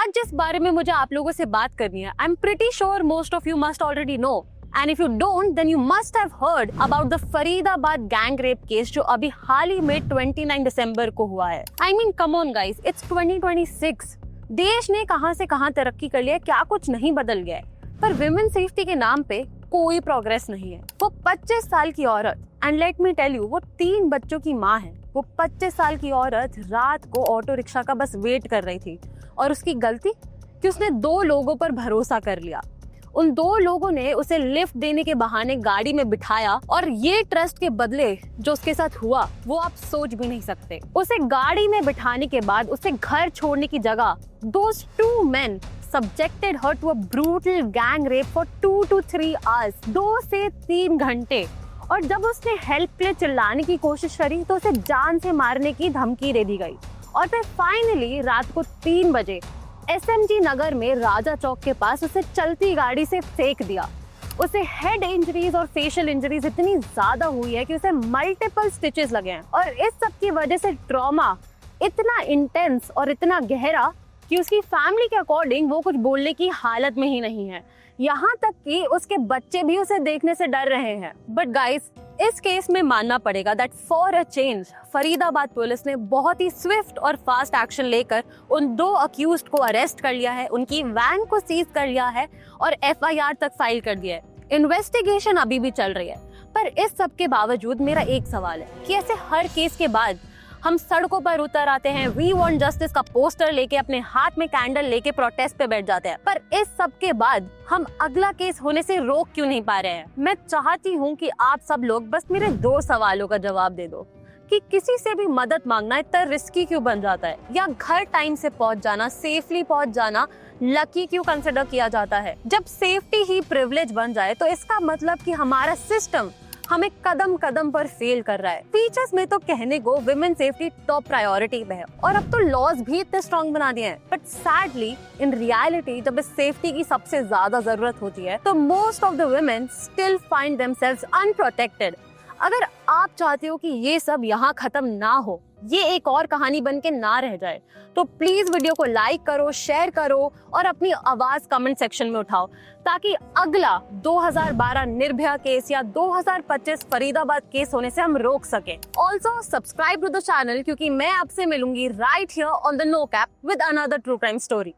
आज जिस बारे में मुझे आप लोगों से बात करनी है, I am pretty sure most of you must already know, and if you don't then you must have heard about the Faridabad gang rape case जो अभी हाल ही में 29 दिसंबर को हुआ है। I mean come on guys, it's 2026। देश ने कहां से कहां तरक्की कर लिया है, क्या कुछ नहीं बदल गया है, पर विमेन सेफ्टी के नाम पे कोई प्रोग्रेस नहीं है। वो 25 साल की औरत, and let me tell you, वो 3 बच्चों की माँ है। वो 25 साल की औरत रात को ऑटो रिक्शा का बस वेट कर रही थी, और उसकी गलती कि उसने 2 लोगों पर भरोसा कर लिया। उन 2 लोगों ने उसे लिफ्ट देने के बहाने गाड़ी में बिठाया, और ये ट्रस्ट के बदले जो उसके साथ हुआ वो आप सोच भी नहीं सकते। उसे गाड़ी में बिठाने के बाद उसे घर छोड़ने की जगह those 2 men subjected her to a brutal gang rape for 2 to 3 hours, 2 से 3 घंटे। और जब उसने हेल्प के लिए चिल्लाने की कोशिश करी तो उसे जान से मारने की धमकी दे दी गई। और फिर फाइनली रात को 3 बजे SMG नगर में राजा चौक के पास उसे चलती गाड़ी से फेंक दिया। उसे हेड इंजरीज और फेशियल इंजरीज इतनी ज्यादा हुई है कि उसे मल्टीपल स्टिचेस लगे हैं, और इस सब की वजह से ट्रॉमा इतना इंटेंस और इतना गहरा कि उसकी फैमिली के अकॉर्डिंग वो कुछ बोलने की हालत में ही नहीं है। यहाँ तक कि उसके बच्चे भी उसे देखने से डर रहे हैं। बट गाइस, इस केस में मानना पड़ेगा that for a change Faridabad police ने बहुत ही स्विफ्ट और फास्ट एक्शन लेकर उन 2 अक्यूज्ड को अरेस्ट कर लिया है, उनकी वैन को सीज कर लिया है और FIR तक फाइल कर दिया है। इन्वेस्टिगेशन अभी भी चल रही है। पर इस सब के बावजूद मेरा एक सवाल है कि ऐसे हर केस के बाद हम सड़कों पर उतर आते हैं, वी वांट जस्टिस का पोस्टर लेके, अपने हाथ में कैंडल लेके प्रोटेस्ट पे बैठ जाते हैं, पर इस सब के बाद हम अगला केस होने से रोक क्यों नहीं पा रहे हैं? मैं चाहती हूँ कि आप सब लोग बस मेरे 2 सवालों का जवाब दे दो कि किसी से भी मदद मांगना इतना रिस्की क्यों बन जाता है, या घर टाइम से पहुंच जाना, सेफली पहुंच जाना लकी क्यों कंसिडर किया जाता है? जब सेफ्टी ही प्रिविलेज बन जाए तो इसका मतलब कि हमारा सिस्टम हमें कदम कदम पर फेल कर रहा है। फीचर्स में तो कहने को विमेन सेफ्टी टॉप प्रायोरिटी पे है, और अब तो लॉज भी इतने स्ट्रॉन्ग बना दिए हैं, बट सैडली इन रियलिटी जब इस सेफ्टी की सबसे ज्यादा जरूरत होती है तो most of the women still find themselves unprotected. अगर आप चाहते हो कि ये सब यहाँ खत्म ना हो, ये एक और कहानी बन के ना रह जाए, तो प्लीज वीडियो को लाइक करो, शेयर करो और अपनी आवाज कमेंट सेक्शन में उठाओ, ताकि अगला 2012 निर्भया केस या 2025 फरीदाबाद केस होने से हम रोक सकें। Also subscribe to the channel, क्योंकि मैं आपसे मिलूंगी right here on the No Cap with another true crime story.